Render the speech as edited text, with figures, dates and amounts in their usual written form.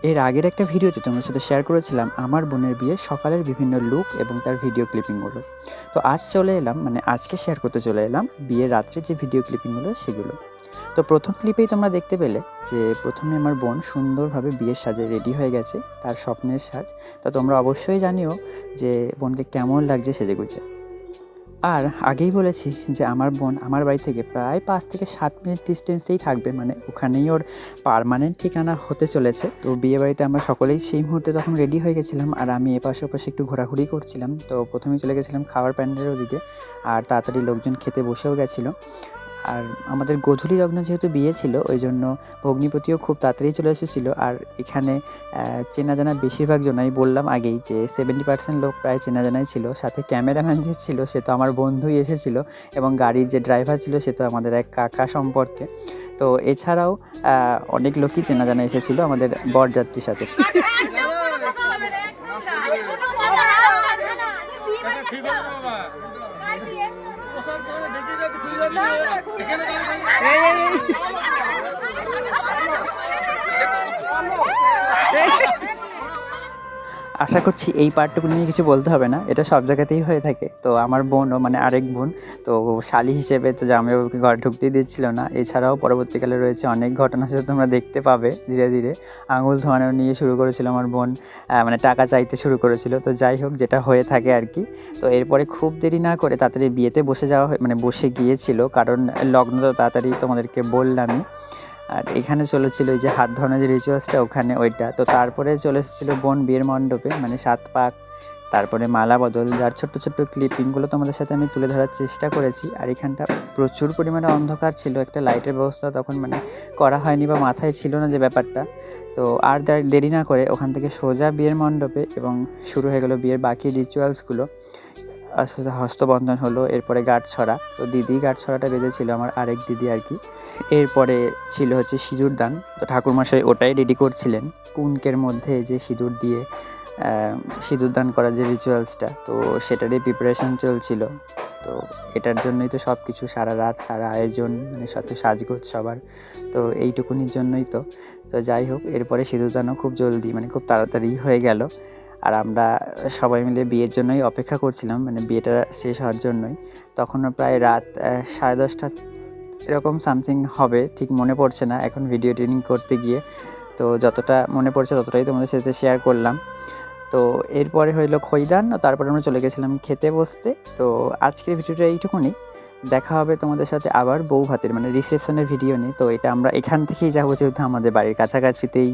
এর আগের একটা ভিডিওতে তোমাদের সাথে শেয়ার করেছিলাম আমার বোনের বিয়ের সকালের বিভিন্ন লুক এবং তার ভিডিও ক্লিপিংগুলো। তো আজ চলে এলাম, মানে আজকে শেয়ার করতে চলে এলাম বিয়ের রাত্রে যে ভিডিও ক্লিপিংগুলো সেগুলো। তো প্রথম ক্লিপেই তোমরা দেখতে পেলে যে প্রথমে আমার বোন সুন্দরভাবে বিয়ের সাজে রেডি হয়ে গেছে, তার স্বপ্নের সাজ। তো তোমরা অবশ্যই জানিও যে বোনকে কেমন লাগছে সেজেগুজে। আর আগেই বলেছি যে আমার বোন আমার বাড়ি থেকে প্রায় 5 থেকে 7 মিনিট ডিস্টেন্সেই থাকবে, মানে ওখানেই ওর পার্মানেন্ট ঠিকানা হতে চলেছে। তো বিয়েবাড়িতে আমরা সকলেই সেই মুহূর্তে তখন রেডি হয়ে গেছিলাম, আর আমি এপাশে ওপাশে একটু ঘোরাঘুরি করছিলাম। তো প্রথমেই চলে গেছিলাম খাওয়ার প্যান্ডেলের ওদিকে, আর তাড়াতাড়ি লোকজন খেতে বসেও গেছিলো। আর আমাদের গোধূলি লগ্নে যেহেতু বিয়ে ছিল, ওই জন্য ভগ্নিপতিও খুব তাড়াতাড়ি চলে এসেছিলো। আর এখানে চেনা জানা বেশিরভাগ জনাই, বললাম আগেই যে 70% লোক প্রায় চেনা জানাই ছিল। সাথে ক্যামেরাম্যান যে ছিল সে তো আমার বন্ধুই এসেছিলো, এবং গাড়ির যে ড্রাইভার ছিল সে তো আমাদের এক কাকা সম্পর্কে। তো এছাড়াও অনেক লোকই চেনা জানা এসেছিলো আমাদের বরযাত্রীর সাথে। আশা করছি এই পার্টটুকু নিয়ে কিছু বলতে হবে না, এটা সব জায়গাতেই হয়ে থাকে। তো আমার বোনও, মানে আরেক বোন, তো শালি হিসেবে তো জামাইবাবুকে ঘরে ঢুকতেই দিচ্ছিল না। এছাড়াও পরবর্তীকালে রয়েছে অনেক ঘটনা, সেটা তোমরা দেখতে পাবে ধীরে ধীরে। আঙুল ধোয়ানো নিয়ে শুরু করেছিল আমার বোন, মানে টাকা চাইতে শুরু করেছিল। তো যাই হোক, যেটা হয়ে থাকে আর কি। তো এরপরে খুব দেরি না করে তাড়াতাড়ি বিয়েতে বসে যাওয়া মানে বসে গিয়েছিল, কারণ লগ্ন তো তাড়াতাড়ি তোমাদেরকে বললামই। আর এখানে চলেছিল এই যে হাত ধরানোর যে রিচুয়ালসটা, ওখানে ওইটা। তো তারপরে চলে এসেছিলো বোন বিয়ের মণ্ডপে, মানে 7 পাক, তারপরে মালা বদল, যার ছোট্ট ছোট্ট ক্লিপিংগুলো তোমাদের সাথে আমি তুলে ধরার চেষ্টা করেছি। আর এখানটা প্রচুর পরিমাণে অন্ধকার ছিল, একটা লাইটের ব্যবস্থা তখন মানে করা হয়নি বা মাথায় ছিল না যে ব্যাপারটা। তো আর দেরি না করে ওখান থেকে সোজা বিয়ের মণ্ডপে, এবং শুরু হয়ে গেলো বিয়ের বাকি রিচুয়ালসগুলো। আস্তে আস্তে হস্তবন্ধন হলো, এরপরে গাঁট ছড়া। তো দিদি গাঁট ছড়াটা বেঁধেছিল, আমার আরেক দিদি আর কি। এরপরে ছিল হচ্ছে সিঁদুর দান। তো ঠাকুরমশাই ওটাই রেডি করছিলেন, কুনকের মধ্যে যে সিঁদুর দিয়ে সিঁদুর দান করার যে রিচুয়ালসটা, তো সেটারই প্রিপারেশান চলছিল। তো এটার জন্যই তো সব কিছু, সারা রাত সারা আয়োজন, মানে সাথে সাজগোজ সবার, তো এইটুকুনির জন্যই তো। তো যাই হোক, এরপরে সিঁদুর দানও খুব জলদি, মানে খুব তাড়াতাড়ি হয়ে গেল। আর আমরা সবাই মিলে বিয়ের জন্যই অপেক্ষা করছিলাম, মানে বিয়েটা শেষ হওয়ার জন্যই। তখনও প্রায় রাত 10:30 এরকম সামথিং হবে, ঠিক মনে পড়ছে না এখন ভিডিও এডিটিং করতে গিয়ে। তো যতটা মনে পড়ছে ততটাই তোমাদের সাথে শেয়ার করলাম। তো এরপরে হইলো খৈদান, তারপরে আমরা চলে গেছিলাম খেতে বসতে। তো আজকের ভিডিওটা এইটুকুনি। দেখা হবে তোমাদের সাথে আবার বউ ভাতের, মানে রিসেপশনের ভিডিও নিয়ে। তো এটা আমরা এখান থেকেই যাবো, যেহেতু আমাদের বাড়ির কাছাকাছিতেই